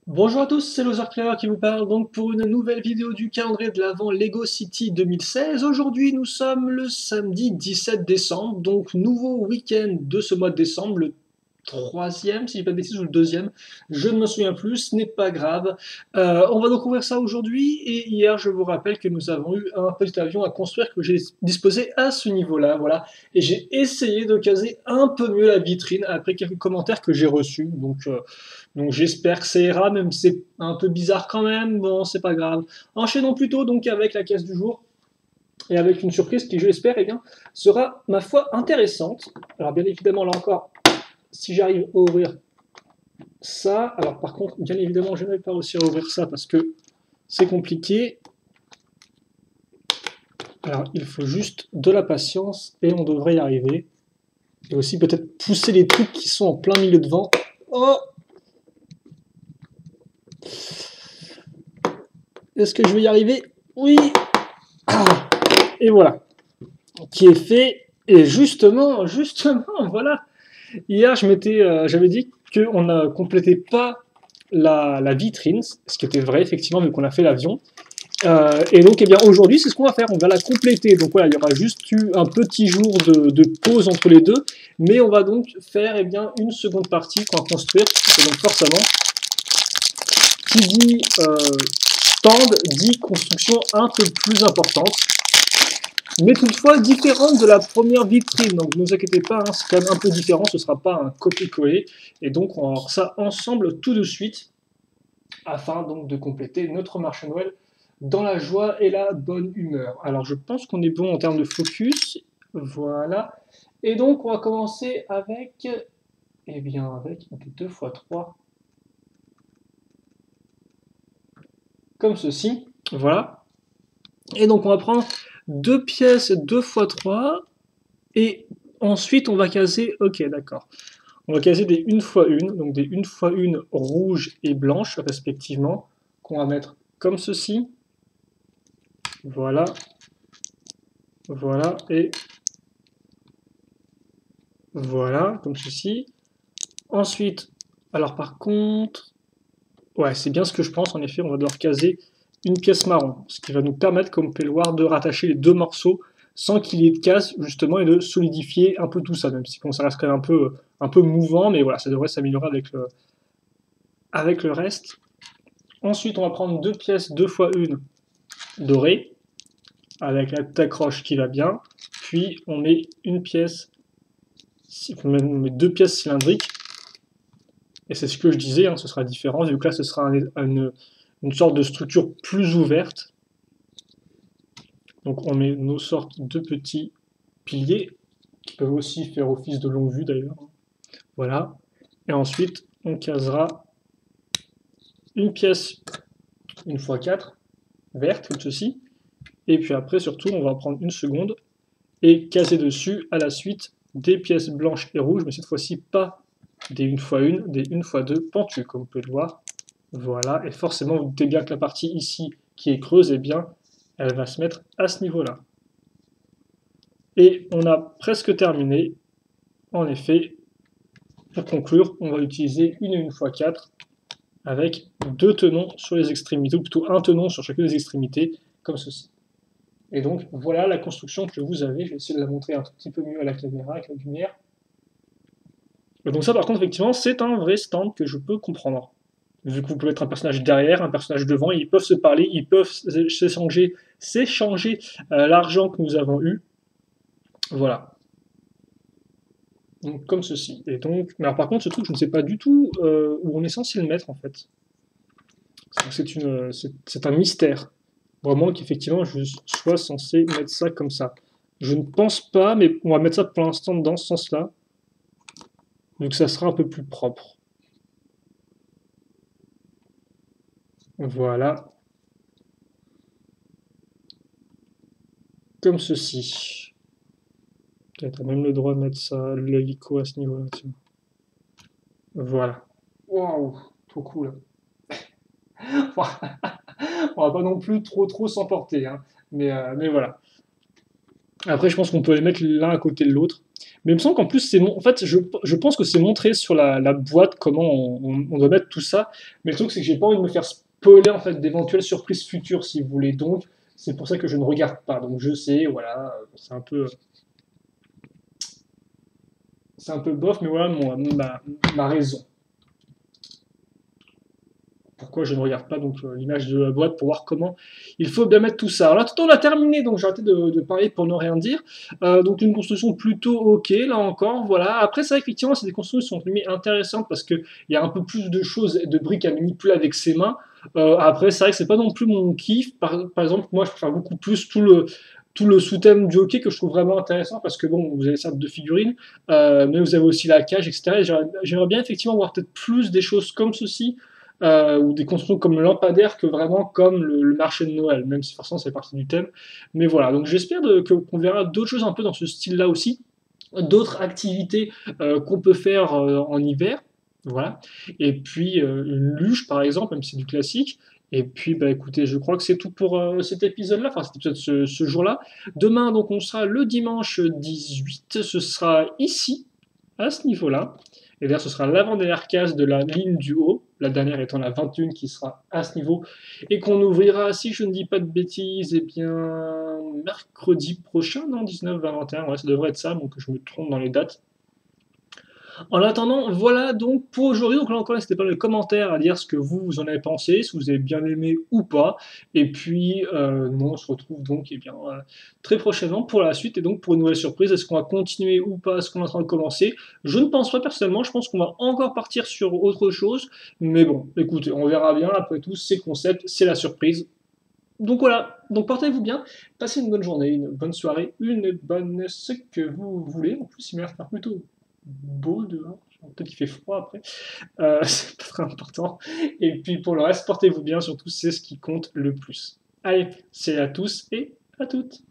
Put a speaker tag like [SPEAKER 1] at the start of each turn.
[SPEAKER 1] Bonjour à tous, c'est Loser qui vous parle donc pour une nouvelle vidéo du calendrier de l'Avent Lego City 2016. Aujourd'hui, nous sommes le samedi 17 décembre, donc nouveau week-end de ce mois de décembre, le troisième, si je dis pas de bêtises, ou le deuxième, je ne me souviens plus, ce n'est pas grave. On va donc ouvrir ça aujourd'hui, et hier, je vous rappelle que nous avons eu un petit avion à construire que j'ai disposé à ce niveau-là, voilà, et j'ai essayé de caser un peu mieux la vitrine après quelques commentaires que j'ai reçus, donc j'espère que ça ira, même si c'est un peu bizarre quand même, bon, c'est pas grave. Enchaînons plutôt donc avec la caisse du jour, et avec une surprise qui, je l'espère, eh bien, sera, ma foi, intéressante. Alors bien évidemment, là encore, si j'arrive à ouvrir ça, alors par contre, bien évidemment, je ne vais pas réussir à ouvrir ça parce que c'est compliqué. Alors il faut juste de la patience et on devrait y arriver. Et aussi peut-être pousser les trucs qui sont en plein milieu devant. Oh, est-ce que je vais y arriver? Oui. Ah, et voilà, qui est fait. Et justement, voilà. Hier, j'avais dit qu'on ne complétait pas la vitrine, ce qui était vrai effectivement vu qu'on a fait l'avion. Et donc, eh bien, aujourd'hui, c'est ce qu'on va faire. On va la compléter. Donc voilà, il y aura juste eu un petit jour de pause entre les deux, mais on va donc faire eh bien une seconde partie qu'on va construire. Et donc forcément, qui dit stand dit construction un peu plus importante, mais toutefois différente de la première vitrine. Donc ne vous inquiétez pas, hein, c'est quand même un peu différent. Ce ne sera pas un copier-coller. Et donc on va voir ça ensemble tout de suite, afin donc de compléter notre marché Noël dans la joie et la bonne humeur. Alors je pense qu'on est bon en termes de focus, voilà. Et donc on va commencer avec, eh bien avec des 2 x 3, comme ceci, voilà. Et donc on va prendre deux pièces 2 x 3, et ensuite on va caser, ok d'accord, on va caser des 1 x 1, donc des 1 x 1 rouges et blanches respectivement, qu'on va mettre comme ceci, voilà, voilà, et voilà, comme ceci. Ensuite, alors par contre, ouais, c'est bien ce que je pense, en effet, on va devoir caser une pièce marron, ce qui va nous permettre, comme on peut le voir, de rattacher les deux morceaux sans qu'il y ait de casse, justement, et de solidifier un peu tout ça, même si bon, ça reste quand même un peu mouvant, mais voilà, ça devrait s'améliorer avec le reste. Ensuite, on va prendre deux pièces 2 x 1 dorées, avec la accroche qui va bien, puis on met une pièce, on met deux pièces cylindriques. Et c'est ce que je disais, hein, ce sera différent, vu que là, ce sera une sorte de structure plus ouverte. Donc on met nos sortes de petits piliers, qui peuvent aussi faire office de longue vue d'ailleurs. Voilà. Et ensuite, on casera une pièce 1 x 4, verte, comme ceci. Et puis après, surtout, on va prendre une seconde et caser dessus à la suite des pièces blanches et rouges, mais cette fois-ci pas des 1 x 1, des 1 x 2 pentues, comme vous pouvez le voir. Voilà, et forcément, vous doutez bien que la partie ici, qui est creuse, eh bien, elle va se mettre à ce niveau-là. Et on a presque terminé. En effet, pour conclure, on va utiliser une 1 x 4 avec deux tenons sur les extrémités, ou plutôt un tenon sur chacune des extrémités, comme ceci. Et donc, voilà la construction que vous avez. Je vais essayer de la montrer un tout petit peu mieux à la caméra avec la lumière. Et donc ça, par contre, effectivement, c'est un vrai stand que je peux comprendre. Vu que vous pouvez être un personnage derrière, un personnage devant, ils peuvent se parler, ils peuvent s'échanger l'argent que nous avons eu. Voilà. Donc comme ceci. Et donc, mais alors, par contre, ce truc, je ne sais pas du tout où on est censé le mettre en fait. C'est un mystère. Vraiment qu'effectivement, je sois censé mettre ça comme ça. Je ne pense pas, mais on va mettre ça pour l'instant dans ce sens-là, vu que ça sera un peu plus propre. Voilà. Comme ceci. T'as même le droit de mettre ça, l'hélico à ce niveau-là. Voilà. Waouh, trop cool. On va pas non plus trop s'emporter, hein. Mais voilà. Après, je pense qu'on peut les mettre l'un à côté de l'autre. Mais il me semble qu'en plus, en fait, je pense que c'est montré sur la boîte comment on doit mettre tout ça. Mais le truc, c'est que j'ai pas envie de me faire spoiler en fait d'éventuelles surprises futures, si vous voulez. Donc, c'est pour ça que je ne regarde pas. Donc, je sais, voilà, c'est un peu bof, mais voilà ma raison. Pourquoi je ne regarde pas donc l'image de la boîte pour voir comment il faut bien mettre tout ça. Alors là, tout on a terminé, donc j'ai arrêté de parler pour ne rien dire. Donc une construction plutôt ok, là encore, voilà. Après, c'est vrai qu'effectivement, c'est des constructions qui sont intéressantes parce qu'il y a un peu plus de choses, de briques à manipuler avec ses mains. Après, c'est vrai que c'est pas non plus mon kiff. Par exemple, moi, je préfère beaucoup plus tout le sous-thème du hockey que je trouve vraiment intéressant parce que bon, vous avez ça de figurines, mais vous avez aussi la cage, etc. Et j'aimerais bien effectivement voir peut-être plus des choses comme ceci ou des constructions comme le lampadaire que vraiment comme le marché de Noël, même si forcément c'est partie du thème. Mais voilà, donc j'espère qu'on verra d'autres choses un peu dans ce style-là aussi, d'autres activités qu'on peut faire en hiver, voilà. Et puis une luge par exemple, même si c'est du classique. Et puis bah écoutez, je crois que c'est tout pour cet épisode-là, enfin cet épisode ce jour-là. Demain donc on sera le dimanche 18, ce sera ici à ce niveau-là. Et d'ailleurs, ce sera l'avant-dernière case de la ligne du haut, la dernière étant la 21 qui sera à ce niveau, et qu'on ouvrira, si je ne dis pas de bêtises, eh bien, mercredi prochain, non, 19, 20, 21, ouais, ça devrait être ça, donc je me trompe dans les dates. En attendant, voilà donc pour aujourd'hui. Donc là encore, n'hésitez pas dans les commentaires à dire ce que vous en avez pensé, si vous avez bien aimé ou pas. Et puis, nous, on se retrouve donc eh bien, très prochainement pour la suite et donc pour une nouvelle surprise. Est-ce qu'on va continuer ou pas ce qu'on est en train de commencer? Je ne pense pas personnellement. Je pense qu'on va encore partir sur autre chose. Mais bon, écoutez, on verra bien. Après tout, c'est le concept, c'est la surprise. Donc voilà, donc portez-vous bien, passez une bonne journée, une bonne soirée, une bonne ce que vous voulez. En plus, il m'a l'air de faire plutôt beau dehors. Peut-être qu'il fait froid après. C'est pas très important. Et puis pour le reste, portez-vous bien, surtout c'est ce qui compte le plus. Allez, c'est à tous et à toutes.